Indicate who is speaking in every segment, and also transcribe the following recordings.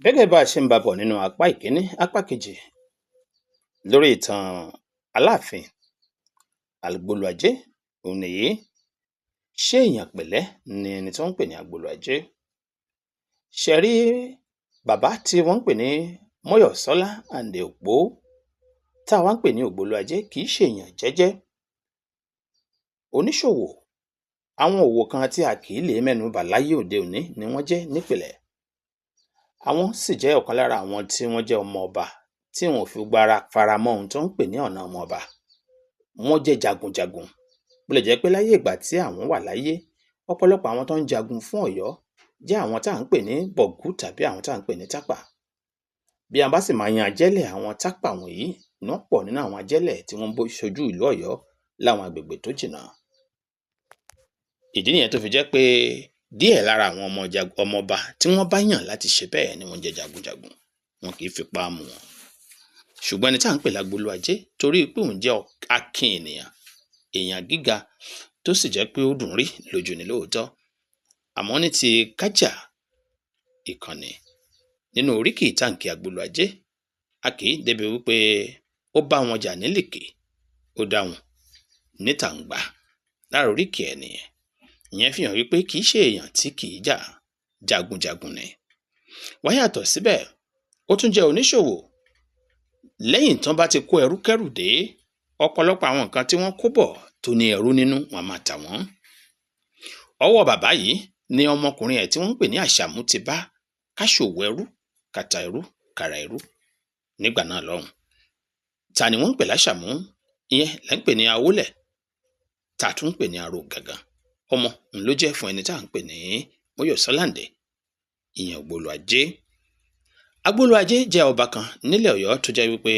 Speaker 1: Gẹ́gẹ́ bá a ṣe ń bá bọ̀ nínú apá ìkíní, apá kejì lórí ìtàn Aláàfin Agboluajé òun nìyí. Ṣé èèyàn pẹ̀lẹ́ ni ẹni tí wọ́n ń pè ní Agboluajé? Ṣẹ rí bàbá tí wọ́n ń pè ní Mọ́yọ̀sọ́lá Àǹdè Òpó tá a wá ń pè ní Ògboluajé kì í ṣe èèyàn jẹ́jẹ́. Oníṣòwò, àwọn òwò kan tí a kì í lè mẹ́nu bà láyé òde òní ni wọ́n jẹ́ nípìnlẹ̀. Àwọn sì jẹ́ ọ̀kan lára àwọn tí wọ́n jẹ́ ọmọ ọba tí wọn ò fi gbára faramọ́ ohun tó ń pè ní ọ̀nà ọmọ ọba. Wọ́n jẹ́ jagunjagun. Bó lè jẹ́ pé láyé ìgbà tí àwọn wà láyé, ọ̀pọ̀lọpọ̀ àwọn tó ń jagun fún Ọ̀yọ́ jẹ́ àwọn tá à ń pè ní Bọ̀gú tàbí àwọn tá à ń pè ní Tápà. Bí a bá sì máa yan ajẹ́lẹ̀ àwọn Tápà wọ̀nyí, wọ́n pọ̀ nínú àwọn ajẹ́lẹ̀ tí wọ́n ń ṣojú ìlú Ọ̀yọ́ láwọn agbègbè tó jìnnà. Ìdí nìyẹn tó fi jẹ́ pé díẹ̀ lára àwọn ọmọ ọba tí wọ́n bá yàn láti ṣe bẹ́ẹ̀ ni wọ́n jẹ́ jagunjagun. Wọn kì í fipá mú wọn. Ṣùgbọ́n ẹni tá à ń pè l'Agboluajé torí pé òun jẹ́ akin èèyàn gíga tó sì jẹ́ pé ó dùn rí lójú ni lóòótọ́. Àmọ́ ní ti kájà ìkànnì nínú oríkì ìtànkì Agboluajé, a kì í débi wípé ó bá wọn jà nílìkì, ó dá wọn nítàǹgbà lára oríkì ẹ̀ nìyẹn. Ìyẹn fi hàn wípé kì í ṣe èèyàn tí kì í jà, jagunjagun ni. Wá yàtọ̀ síbẹ̀, ó tún jẹ́ oníṣòwò. Lẹ́yìn tán bá ti kó ẹrú kẹ́rù dé, ọ̀pọ̀lọpọ̀ àwọn nǹkan tí wọ́n kó bọ̀ tó ní ẹrú nínú wọn máa tà wọ́n. Ọwọ́ bàbá yìí ni ọmọkùnrin ẹ̀ tí wọ́n ń pè ní Àṣàmú ti bá káṣòwò ẹrú, kàtà ẹrú, kàrà ẹrú nígbà náà lọ́hùn. Ta ni wọ́n ń pè l'Àṣàmú? Ìyẹn là ń pè ní Awólẹ̀, ta tún ń pè ní Aró Gangan. Ọmọ ló jẹ́ fún ẹni tá à ń pè ní Mọ́yọ̀sọ́lá Àǹdè, ìyẹn Ògboluajé. Agboluajé jẹ́ ọba kan nílẹ̀ Ọ̀yọ́ tó jẹ́ wípé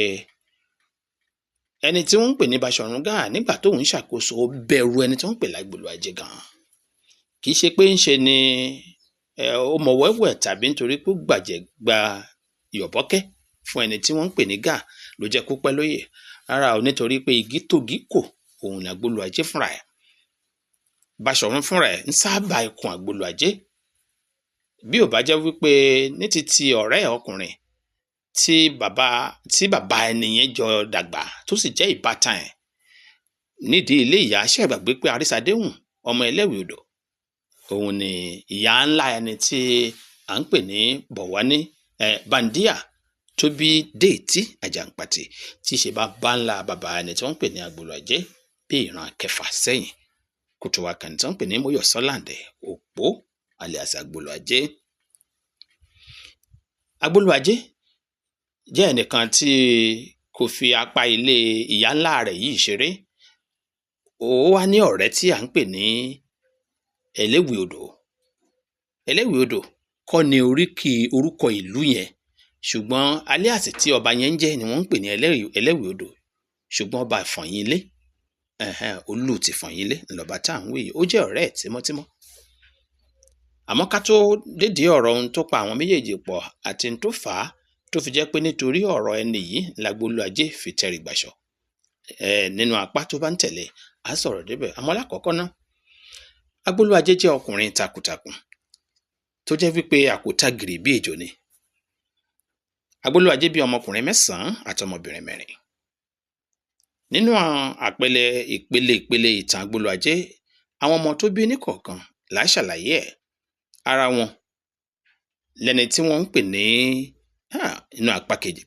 Speaker 1: ẹni tí wọ́n ń pè ní Baṣọ̀run Gáà nígbà tó ń ṣàkóso bẹ̀rù ẹni tí wọ́n ń pè l'Agboluajé gan. Kì í ṣe pé ń ṣe ni ó mọ wẹ́wẹ́ tàbí nítorí pé ó gba yọ̀bọ́kẹ́ fún ẹni tí wọ́n ń pè ní Gáà ló jẹ́ kó pẹ́ lóyè. Rárá o, nítorí pé igi tògí kò òun ni Agboluajé fúnra ẹ̀. Baṣọ̀run fúnra ẹ̀ ń sábà ikùn Agboluajé. Bí ò bá jẹ́ wípé ní ti ọ̀rẹ́ ọkùnrin tí bàbá ẹni yẹn jọ dàgbà tó sì jẹ́ ìbátan ẹ̀ nídìí ilé ìyá ṣẹ̀gbàgbé pé Àrísàdéhùn ọmọ Ẹlẹ́wì Odò òun ni ìyá ńlá ẹni tí à ń pè ní Bọ̀wání Bàndíà tó bí Déètì Àjàǹpàtì tí ṣe bá ńlá bàbá ẹni tí wọ́n ń pè ní Agboluajé bí ìran kẹfà sẹ́yìn kó tó wá kàn tí wọ́n ń pè ní Mọ́yọ̀sọ́lá Àǹdè Òpó alias Agboluajé. Agboluajé jẹ́ ẹnìkan tí kò fi apá ilé ìyá ńlá rẹ̀ yìí ṣeré. Ó wá ní ọ̀rẹ́ tí à ń pè ní Ẹlẹ́wì Odò. Ẹlẹ́wì Odò kọ́ ni orúkọ ìlú yẹn, ṣùgbọ́n alias tí ọba yẹn ń jẹ́ ni wọ́n ń pè ní Ẹlẹ́wì Odò. Ṣùgbọ́n ọba Ìfọ̀yínlé, Olú ti Ìfọ̀yínlé ńlọba tá à ń wí yìí, ó jẹ́ ọ̀rẹ́ ẹ̀ tímọ́tímọ́. Àmọ́ ká tó dédìí ọ̀rọ̀ ohun tó pa àwọn méjèèjì pọ̀ àti ohun tó fà á tó fi jẹ́ pé nítorí ọ̀rọ̀ ẹni yìí l'Agboluajé fi tẹrí gbàṣọ. Nínú apá tó bá ń tẹ̀lé á sọ̀rọ̀ débẹ̀. Àmọ́ lákọ̀ọ́kọ́ ná, Agboluajé jẹ́ ọkùnrin takuntakun tó jẹ́ wípé àkótagìrì bí ejò ni. Agboluajé bí ọmọkùnrin 9 àti ọmọbìnrin 4. Nínú àpẹẹlẹ ìpele ìtàn Agboluajé, àwọn ọmọ tó bí níkọ̀ọ̀kan là á ṣàlàyé ẹ̀. Ara wọn lẹni tí wọ́n ń pè ní inú apá kẹta